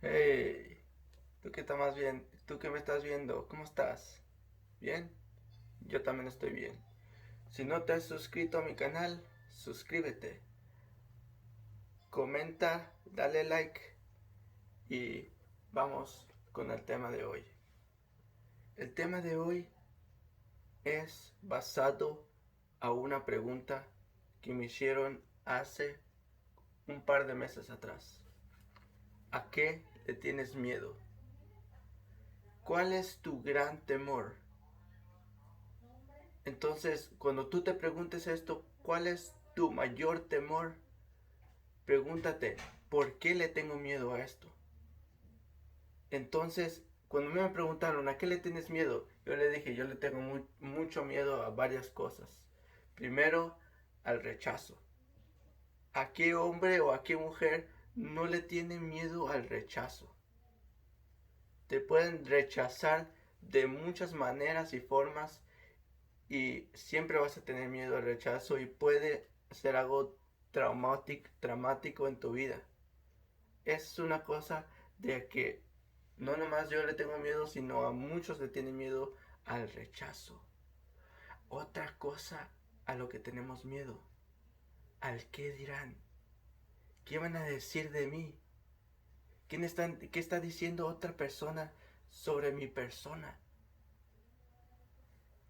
Hey, tú que me estás viendo, ¿cómo estás? ¿Bien? Yo también estoy bien. Si no te has suscrito a mi canal, suscríbete, comenta, dale like y vamos con el tema de hoy. El tema de hoy es basado a una pregunta que me hicieron hace un par de meses atrás. ¿A qué le tienes miedo? ¿Cuál es tu gran temor? Entonces, cuando tú te preguntes esto, ¿cuál es tu mayor temor? Pregúntate, ¿por qué le tengo miedo a esto? Entonces, cuando me preguntaron, ¿a qué le tienes miedo? Yo le dije, yo le tengo mucho miedo a varias cosas. Primero, al rechazo. ¿A qué hombre o a qué mujer no le tiene miedo al rechazo? Te pueden rechazar de muchas maneras y formas y siempre vas a tener miedo al rechazo y puede ser algo traumático en tu vida. Es una cosa de que no nomás yo le tengo miedo, sino a muchos le tienen miedo al rechazo. Otra cosa a lo que tenemos miedo, al qué dirán, qué van a decir de mí, qué está diciendo otra persona sobre mi persona.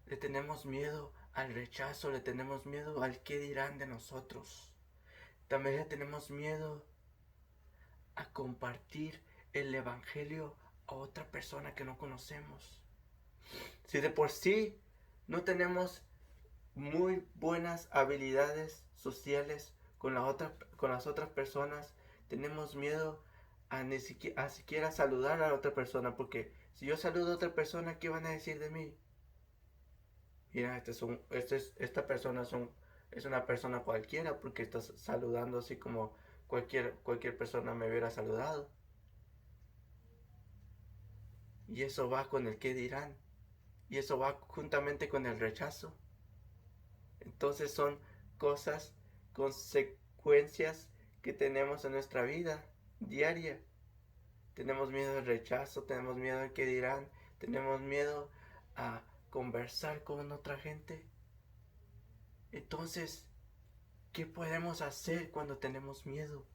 Le tenemos miedo al rechazo, le tenemos miedo al qué dirán de nosotros. También le tenemos miedo a compartir el evangelio a otra persona que no conocemos. Si de por sí no tenemos muy buenas habilidades sociales con las otras personas, tenemos miedo a siquiera saludar a la otra persona, porque si yo saludo a otra persona, ¿qué van a decir de mí? Mira, esta persona es una persona cualquiera porque estás saludando así como cualquier persona me hubiera saludado. Y eso va con el qué dirán. Y eso va juntamente con el rechazo. Entonces son cosas, consecuencias que tenemos en nuestra vida diaria. Tenemos miedo al rechazo, tenemos miedo al qué dirán, tenemos miedo a conversar con otra gente. Entonces, ¿qué podemos hacer cuando tenemos miedo?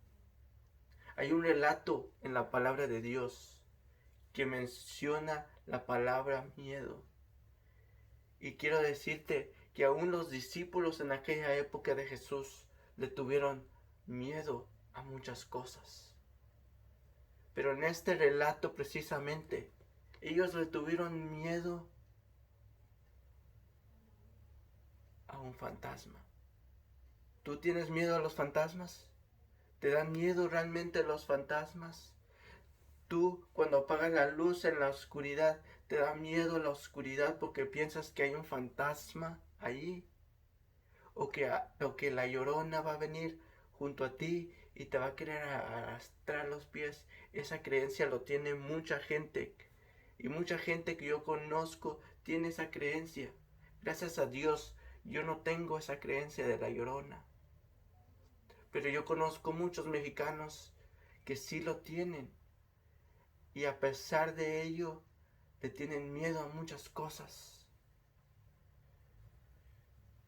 Hay un relato en la palabra de Dios que menciona la palabra miedo. Y quiero decirte que aún los discípulos en aquella época de Jesús le tuvieron miedo a muchas cosas. Pero en este relato precisamente, ellos le tuvieron miedo a un fantasma. ¿Tú tienes miedo a los fantasmas? ¿Te dan miedo realmente los fantasmas? Tú, cuando apagas la luz en la oscuridad, ¿te da miedo la oscuridad porque piensas que hay un fantasma ahí? O que la llorona va a venir junto a ti y te va a querer arrastrar los pies. Esa creencia lo tiene mucha gente. Y mucha gente que yo conozco tiene esa creencia. Gracias a Dios, yo no tengo esa creencia de la llorona. Pero yo conozco muchos mexicanos que sí lo tienen. Y a pesar de ello, le tienen miedo a muchas cosas.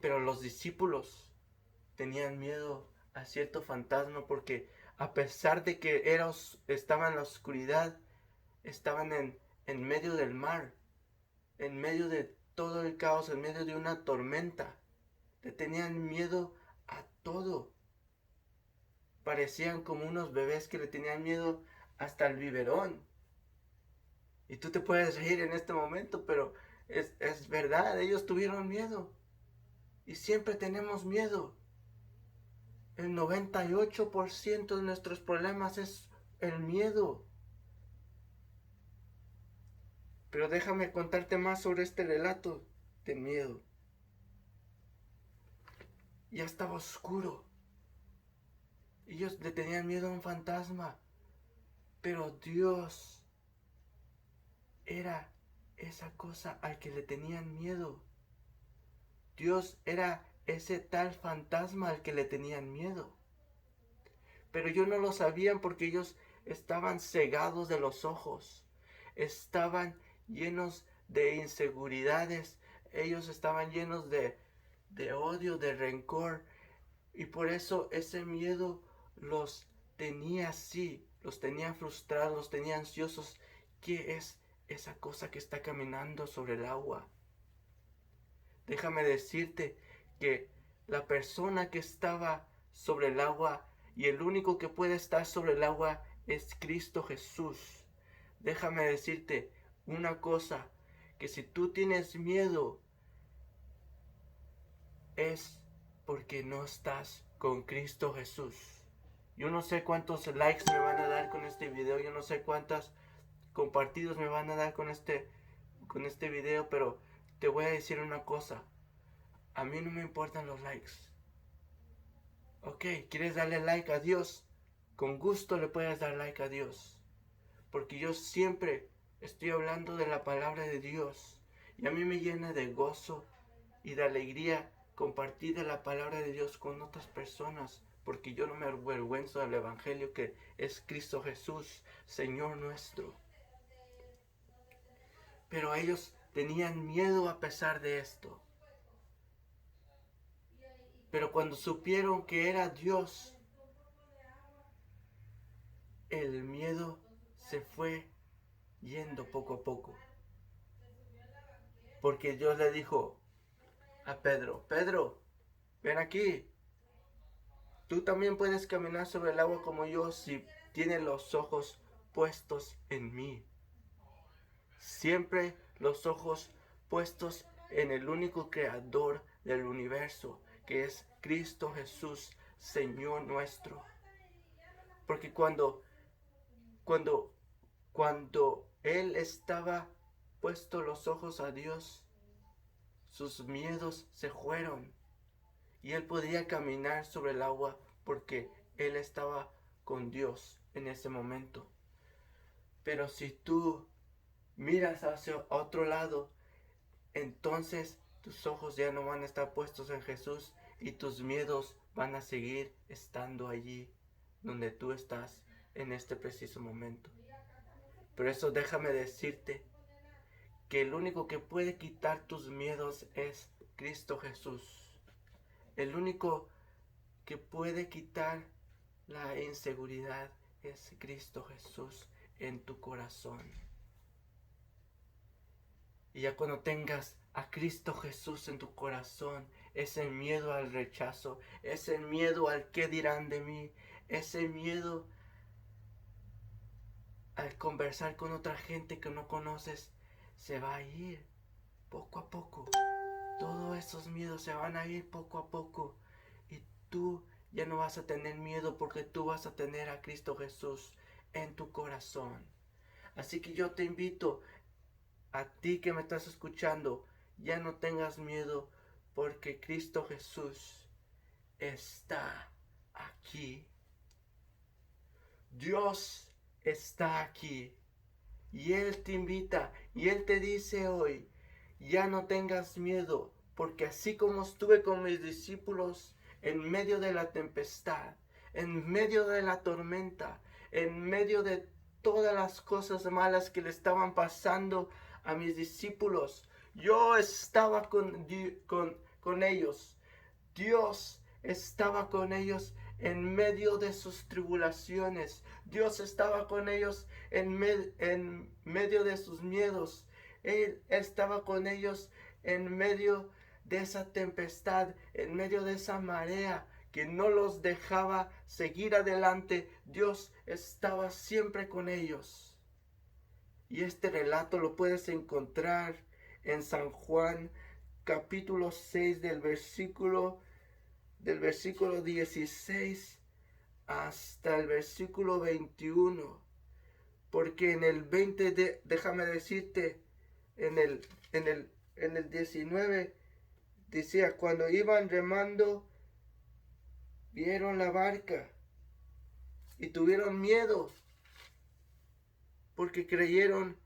Pero los discípulos tenían miedo a cierto fantasma porque a pesar de que estaban en la oscuridad, estaban en medio del mar, en medio de todo el caos, en medio de una tormenta. Le tenían miedo a todo. Parecían como unos bebés que le tenían miedo hasta el biberón. Y tú te puedes reír en este momento, pero es verdad, ellos tuvieron miedo. Y siempre tenemos miedo. El 98% de nuestros problemas es el miedo. Pero déjame contarte más sobre este relato de miedo. Ya estaba oscuro. Ellos le tenían miedo a un fantasma. Pero Dios era esa cosa al que le tenían miedo. Dios era ese tal fantasma al que le tenían miedo. Pero ellos no lo sabían porque ellos estaban cegados de los ojos, estaban llenos de inseguridades, ellos estaban llenos de odio, de rencor, y por eso ese miedo los tenía así, los tenía frustrados, los tenía ansiosos. ¿Qué es esa cosa que está caminando sobre el agua? Déjame decirte que la persona que estaba sobre el agua y el único que puede estar sobre el agua es Cristo Jesús. Déjame decirte una cosa, que si tú tienes miedo es porque no estás con Cristo Jesús. Yo no sé cuántos likes me van a dar con este video, yo no sé cuántos compartidos me van a dar con este video, pero te voy a decir una cosa. A mí no me importan los likes. Ok, ¿quieres darle like a Dios? Con gusto le puedes dar like a Dios. Porque yo siempre estoy hablando de la palabra de Dios. Y a mí me llena de gozo y de alegría compartir de la palabra de Dios con otras personas. Porque yo no me avergüenzo del Evangelio que es Cristo Jesús, Señor nuestro. Pero ellos tenían miedo a pesar de esto. Pero cuando supieron que era Dios, el miedo se fue yendo poco a poco. Porque Dios le dijo a Pedro, Pedro, ven aquí. Tú también puedes caminar sobre el agua como yo si tienes los ojos puestos en mí. Siempre los ojos puestos en el único creador del universo, que es Cristo Jesús, Señor nuestro. Porque cuando Él estaba puesto los ojos a Dios, sus miedos se fueron. Y Él podía caminar sobre el agua porque Él estaba con Dios en ese momento. Pero si tú miras hacia otro lado, entonces tus ojos ya no van a estar puestos en Jesús y tus miedos van a seguir estando allí donde tú estás en este preciso momento. Por eso déjame decirte que el único que puede quitar tus miedos es Cristo Jesús. El único que puede quitar la inseguridad es Cristo Jesús en tu corazón. Y ya cuando tengas a Cristo Jesús en tu corazón, ese miedo al rechazo, ese miedo al qué dirán de mí, ese miedo al conversar con otra gente que no conoces, se va a ir poco a poco. Todos esos miedos se van a ir poco a poco. Y tú ya no vas a tener miedo porque tú vas a tener a Cristo Jesús en tu corazón. Así que yo te invito a ti que me estás escuchando, ya no tengas miedo porque Cristo Jesús está aquí. Dios está aquí. Y Él te invita y Él te dice hoy, ya no tengas miedo, porque así como estuve con mis discípulos en medio de la tempestad, en medio de la tormenta, en medio de todas las cosas malas que le estaban pasando a mis discípulos, yo estaba con ellos. Dios estaba con ellos en medio de sus tribulaciones. Dios estaba con ellos en medio de sus miedos. Él estaba con ellos en medio de esa tempestad, en medio de esa marea que no los dejaba seguir adelante. Dios estaba siempre con ellos. Y este relato lo puedes encontrar en San Juan capítulo 6 del versículo 16 hasta el versículo 21. Porque en el 20, déjame decirte, en el 19 decía, cuando iban remando, vieron la barca y tuvieron miedo porque creyeron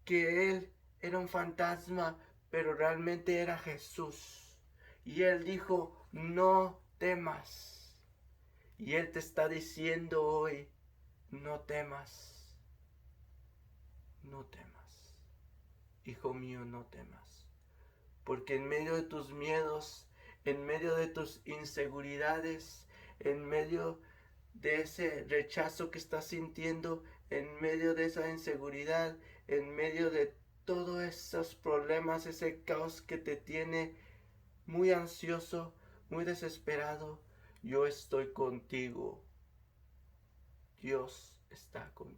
que él era un fantasma, pero realmente era Jesús. Y él dijo, no temas. Y él te está diciendo hoy, no no temas, no temas. Hijo mío, no temas. Porque en medio de tus miedos, en medio de tus inseguridades, en medio de ese rechazo que estás sintiendo, en medio de esa inseguridad, en medio de todos esos problemas, ese caos que te tiene muy ansioso, muy desesperado, yo estoy contigo. Dios está contigo.